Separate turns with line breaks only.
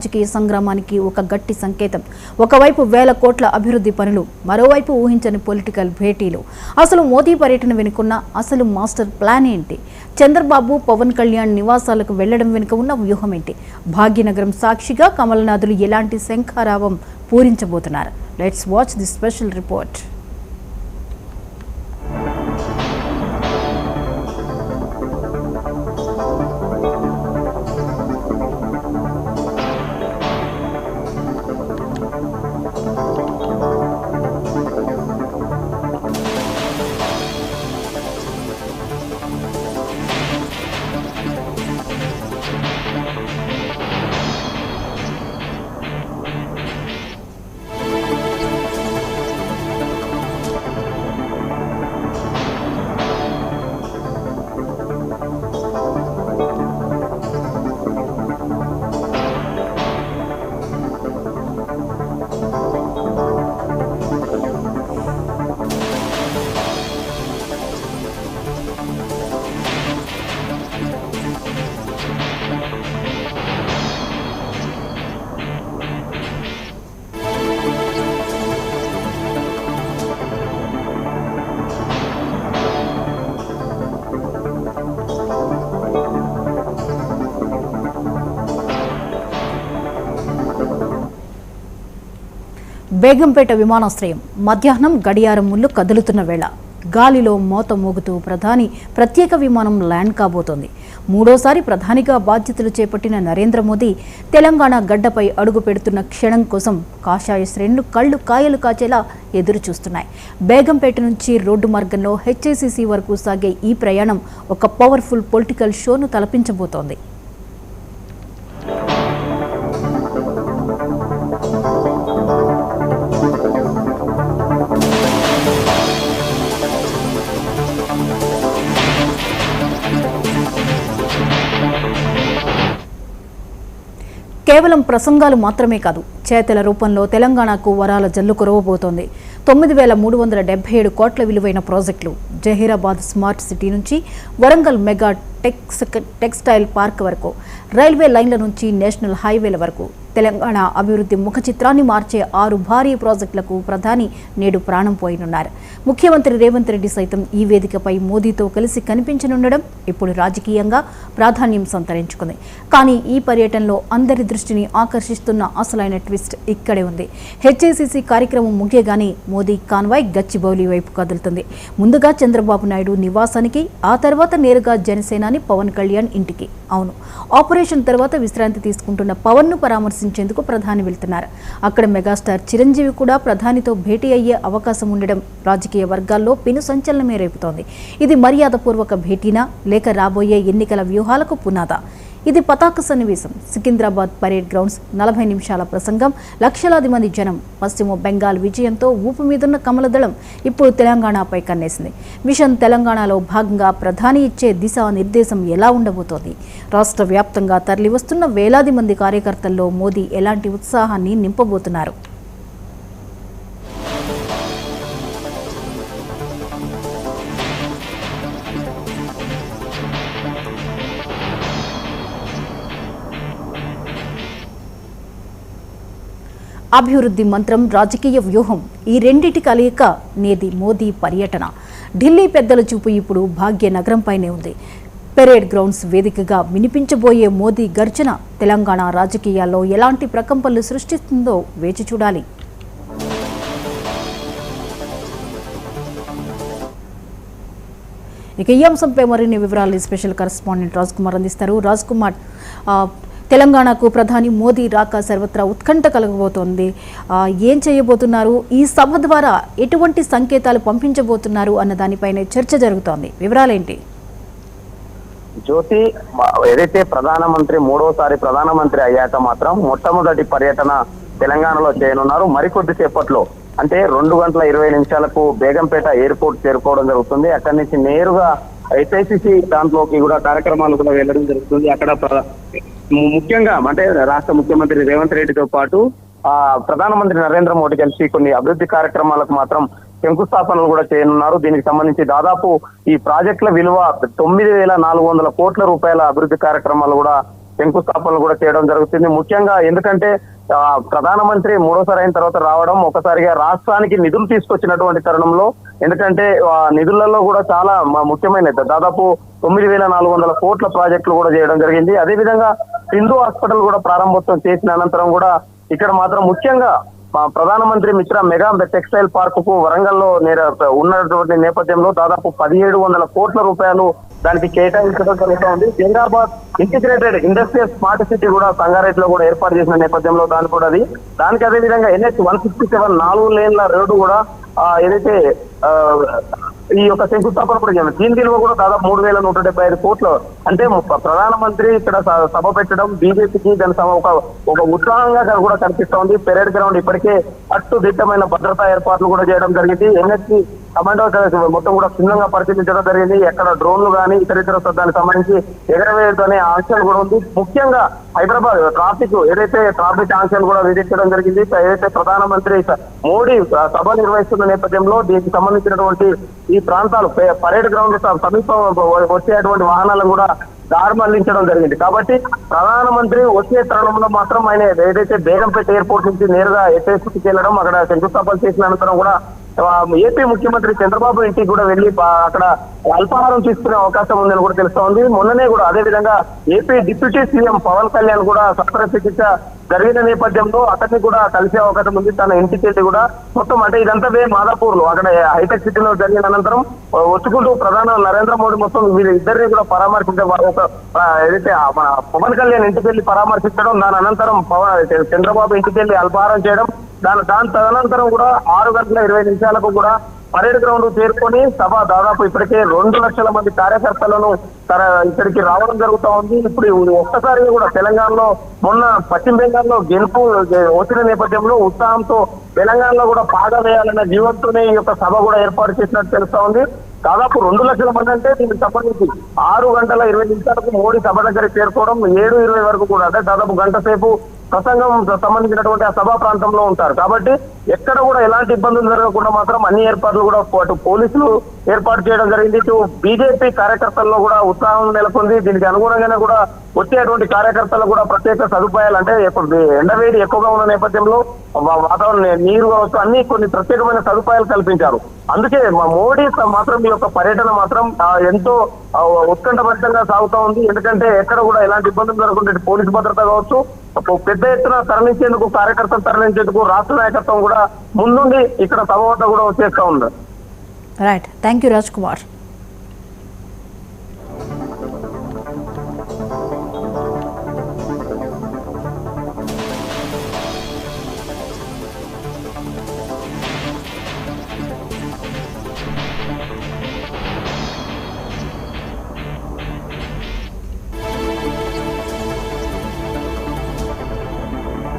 రాజకీయ సంగ్రామానికి ఒక గట్టి సంకేతం. ఒకవైపు వేల కోట్ల అభివృద్ధి పనులు, మరోవైపు ఊహించని పొలిటికల్ భేటీలు. అసలు మోదీ పర్యటన వెనుకున్న అసలు మాస్టర్ ప్లాన్ ఏంటి? చంద్రబాబు, పవన్ కళ్యాణ్ నివాసాలకు వెళ్లడం వెనుక ఉన్న వ్యూహం ఏంటి? భాగ్యనగరం సాక్షిగా కమలనాథులు ఎలాంటి శంఖారావం పూరించబోతున్నారు? Let's watch the special report. Begumpet విమానాశ్రయం మధ్యాహ్నం గడియారం ముళ్ళు కదులుతున్న వేళ గాలిలో మోత మోగుతూ ప్రధాని ప్రత్యేక విమానం ల్యాండ్ కాబోతోంది. మూడోసారి ప్రధానిగా బాధ్యతలు చేపట్టిన నరేంద్ర మోదీ తెలంగాణ గడ్డపై అడుగు పెడుతున్న క్షణం కోసం కాషాయ శ్రేణులు కళ్ళు కాయలు కాచేలా ఎదురు చూస్తున్నాయి. బేగంపేట నుంచి రోడ్డు మార్గంలో హెచ్ఐసిసి వరకు సాగే ఈ ప్రయాణం ఒక పవర్ఫుల్ పొలిటికల్ షోను తలపించబోతోంది. కేవలం ప్రసంగాలు మాత్రమే కాదు, చేతల రూపంలో తెలంగాణకు వరాల జల్లు కురవబోతోంది. 9,377 కోట్ల విలువైన ప్రాజెక్టులు, జహీరాబాద్ స్మార్ట్ సిటీ నుంచి వరంగల్ మెగా టెక్స్టైల్ పార్క్ వరకు, రైల్వే లైన్ల నుంచి నేషనల్ హైవేల వరకు తెలంగాణ అభివృద్ధి ముఖ చిత్రాన్ని మార్చే 6 భారీ ప్రాజెక్టులకు ప్రధాని నేడు ప్రాణం పోయనున్నారు. ముఖ్యమంత్రి రేవంత్ రెడ్డి సైతం ఈ వేదికపై మోదీతో కలిసి కనిపించనుండడం ఇప్పుడు రాజకీయంగా ప్రాధాన్యం సంతరించుకుంది. కానీ ఈ పర్యటనలో అందరి దృష్టిని ఆకర్షిస్తున్న అసలైన ట్విస్ట్ ఇక్కడే ఉంది. హెచ్ఐసిసి కార్యక్రమం ముగియగానే మోదీ కాన్వాయ్ గచ్చిబౌలి వైపు కదులుతుంది. ముందుగా చంద్రబాబు నాయుడు నివాసానికి, ఆ తర్వాత నేరుగా జనసేనాని పవన్ కళ్యాణ్ ఇంటికి. అవును, ఆపరేషన్ తర్వాత విశ్రాంతి తీసుకుంటున్న పవన్ను పరామర్శించేందుకు ప్రధాని వెళ్తున్నారు. అక్కడ మెగాస్టార్ చిరంజీవి కూడా ప్రధానితో భేటీ అయ్యే అవకాశం ఉండడం రాజకీయ వర్గాల్లో పెను సంచలనమే రేపుతోంది. ఇది మర్యాదపూర్వక భేటీనా, లేక రాబోయే ఎన్నికల వ్యూహాలకు పునాదా? ఇది పతాక సన్నివేశం. సికింద్రాబాద్ పరేడ్ గ్రౌండ్స్, 40 నిమిషాల ప్రసంగం, లక్షలాది మంది జనం. పశ్చిమ బెంగాల్ విజయంతో ఊపు మీదున్న కమలదళం ఇప్పుడు తెలంగాణపై కన్నేసింది. మిషన్ తెలంగాణలో భాగంగా ప్రధాని ఇచ్చే దిశా నిర్దేశం ఎలా ఉండబోతోంది? రాష్ట్ర వ్యాప్తంగా తరలివస్తున్న వేలాది మంది కార్యకర్తల్లో మోదీ ఎలాంటి ఉత్సాహాన్ని నింపబోతున్నారు? అభివృద్ధి మంత్రం, రాజకీయ వ్యూహం, ఈ రెండిటి కలయిక నేది మోదీ పర్యటన. ఢిల్లీ పెద్దల చూపు ఇప్పుడు భాగ్యనగరంపైనే ఉంది. పెరేడ్ గ్రౌండ్స్ వేదికగా వినిపించబోయే మోదీ గర్జన తెలంగాణ రాజకీయాల్లో ఎలాంటి ప్రకంపనలు సృష్టిస్తుందో వేచి చూడాలి. ఇక ఈ అంశంపై మరిన్ని వివరాలు స్పెషల్ కరెస్పాండెంట్ రాజ్ కుమార్ అందిస్తారు. రాజ్ కుమార్, తెలంగాణకు ప్రధాని మోదీ రాక సర్వత్రా ఉత్కంఠ కలగబోతోంది. ఏం చేయబోతున్నారు? ఈ సభ ద్వారా ఎటువంటి సంకేతాలు పంపించబోతున్నారు అన్న దానిపైనే చర్చ జరుగుతోంది. వివరాలేంటి?
జ్యోతి, ఏదైతే ప్రధానమంత్రి మూడోసారి ప్రధానమంత్రి అయ్యాక మాత్రం మొట్టమొదటి పర్యటన తెలంగాణలో చేయనున్నారు. మరికొద్ది సేపట్లో అంటే 2:20 బేగంపేట ఎయిర్పోర్ట్ చేరుకోవడం జరుగుతుంది. అక్కడి నుంచి నేరుగా హెచ్ఐసిసి దాంట్లోకి కూడా కార్యక్రమాలు కూడా వెళ్ళడం జరుగుతుంది. అక్కడ ముఖ్యంగా అంటే రాష్ట్ర ముఖ్యమంత్రి రేవంత్ రెడ్డితో పాటు ప్రధానమంత్రి నరేంద్ర మోడీ కలిసి కొన్ని అభివృద్ధి కార్యక్రమాలకు మాత్రం శంకుస్థాపనలు కూడా చేయనున్నారు. దీనికి సంబంధించి దాదాపు ఈ ప్రాజెక్టుల విలువ 9,400 కోట్ల రూపాయల అభివృద్ధి కార్యక్రమాలు కూడా శంకుస్థాపనలు కూడా చేయడం జరుగుతుంది. ముఖ్యంగా ఎందుకంటే ప్రధానమంత్రి మూడోసారి అయిన తర్వాత రావడం ఒకసారిగా రాష్ట్రానికి నిధులు తీసుకొచ్చినటువంటి తరుణంలో, ఎందుకంటే నిధులలో కూడా చాలా ముఖ్యమైనది దాదాపు 9,400 కోట్ల ప్రాజెక్టులు కూడా చేయడం జరిగింది. అదేవిధంగా సింధు హాస్పిటల్ కూడా ప్రారంభోత్సవం చేసిన అనంతరం కూడా ఇక్కడ మాత్రం ముఖ్యంగా ప్రధానమంత్రి మిత్ర మెగా టెక్స్టైల్ పార్క్ కు వరంగల్లో ఉన్నటువంటి నేపథ్యంలో దాదాపు 1,700 కోట్ల రూపాయలు దానికి కేటాయించడం జరుగుతోంది. Zaheerabad integrated industrial smart city కూడా సంగారెడ్డిలో కూడా ఏర్పాటు చేసిన నేపథ్యంలో దానికి అదే విధంగా NH 167 4 లేన్ల రోడ్డు కూడా ఏదైతే ఈ యొక్క శంకుస్థాపన కూడా చేయాలి. దీని విలువ కూడా దాదాపు 3,175 కోట్లు. అంటే ప్రధానమంత్రి ఇక్కడ సభ పెట్టడం బీజేపీకి దాని ఒక ఉత్సాహంగా కూడా కనిపిస్తోంది. పెరేడ్ గ్రౌండ్ ఇప్పటికే అట్టుదిట్టమైన భద్రతా ఏర్పాట్లు కూడా చేయడం జరిగింది. NHC కమాండో మొత్తం కూడా క్షుణ్ణంగా పరిశీలించడం జరిగింది. ఎక్కడ డ్రోన్లు కానీ ఇతర దానికి సంబంధించి ఎగరవేయడం ఆంక్షలు కూడా ఉంది. ముఖ్యంగా హైదరాబాద్ ఏదైతే ట్రాఫిక్ ఆంక్షలు కూడా విధించడం జరిగింది. ఏదైతే ప్రధానమంత్రి మోడీ సభ నిర్వహిస్తున్న నేపథ్యంలో దీనికి సంబంధించినటువంటి ఈ ప్రాంతాలు పరేడ్ గ్రౌండ్ సమీపం వచ్చేటువంటి వాహనాలను కూడా దారి మళ్లించడం జరిగింది. కాబట్టి ప్రధానమంత్రి వచ్చే తరుణంలో మాత్రం ఆయన ఏదైతే బేగంపేట ఎయిర్పోర్ట్ నుంచి నేరుగా ఎస్ఐసికి వెళ్ళడం, అక్కడ శంకుస్థాపన చేసిన అనంతరం కూడా ఏపీ ముఖ్యమంత్రి చంద్రబాబు ఇంటికి కూడా వెళ్లి అక్కడ అల్పాహారం తీసుకునే అవకాశం ఉందని కూడా తెలుస్తోంది. మొన్ననే కూడా అదే విధంగా AP deputy CM Pawan Kalyan కూడా శస్త్రచికిత్స జరిగిన నేపథ్యంలో అతన్ని కూడా కలిసే అవకాశం ఉంది. తన ఇంటికి వెళ్ళి కూడా మొత్తం అంటే ఇదంతా మాదాపూర్ లో అక్కడ హైటెక్ సిటీలో జరిగిన అనంతరం వచ్చుకుంటూ ప్రధాని నరేంద్ర మోడీ మొత్తం వీరిద్దరిని కూడా ఏదైతే మన పవన్ కళ్యాణ్ ఇంటికి వెళ్ళి పరామర్శించడం, దాని అనంతరం చంద్రబాబు ఇంటికి వెళ్ళి అల్పాహారం చేయడం, దాని తదనంతరం కూడా 6:20 కూడా పరేడ్ గ్రౌండ్ చేరుకొని సభ దాదాపు ఇప్పటికే 2 లక్షల మంది కార్యకర్తలను ఇక్కడికి రావడం జరుగుతూ ఉంది. ఇప్పుడు ఒక్కసారిగా కూడా తెలంగాణలో మొన్న పశ్చిమ బెంగాల్లో గెలుపు వచ్చిన నేపథ్యంలో ఉత్సాహంతో తెలంగాణలో కూడా పాగా వేయాలన్న జీవంతోనే ఈ యొక్క సభ కూడా ఏర్పాటు చేసినట్టు తెలుస్తా ఉంది. దాదాపు 2 లక్షల మంది అంటే దీనికి సంబంధించి 6:20 మోడీ సభ దగ్గరికి చేరుకోవడం, 7:20 వరకు కూడా అంటే దాదాపు గంట సేపు ప్రసంగం సంబంధించినటువంటి ఆ సభా ప్రాంతంలో ఉంటారు. కాబట్టి ఎక్కడ కూడా ఎలాంటి ఇబ్బందులు జరగకుండా మాత్రం అన్ని ఏర్పాట్లు కూడా అటు పోలీసులు ఏర్పాటు చేయడం జరిగింది. ఇటు బీజేపీ కార్యకర్తల్లో కూడా ఉత్సాహం నెలకొంది. దీనికి అనుగుణంగానే కూడా వచ్చేటువంటి కార్యకర్తలకు కూడా ప్రత్యేక సదుపాయాలు అంటే ఎండవేడి ఎక్కువగా ఉన్న నేపథ్యంలో వాతావరణం నీరు కావచ్చు అన్ని కొన్ని ప్రత్యేకమైన సదుపాయాలు కల్పించారు. అందుకే మోడీ మాత్రం ఈ యొక్క పర్యటన మాత్రం ఎంతో ఉత్కంఠభరితంగా సాగుతూ ఉంది. ఎందుకంటే ఎక్కడ కూడా ఎలాంటి ఇబ్బందులు జరగకుండా పోలీసు భద్రత కావచ్చు, పెద్ద ఎత్తున తరలించేందుకు కార్యకర్తలు తరలించేందుకు రాష్ట్ర నాయకత్వం కూడా ముందుండి ఇక్కడ సభ వద్ద కూడా వచ్చేస్తా ఉంది.
Right, thank you Raj Kumar.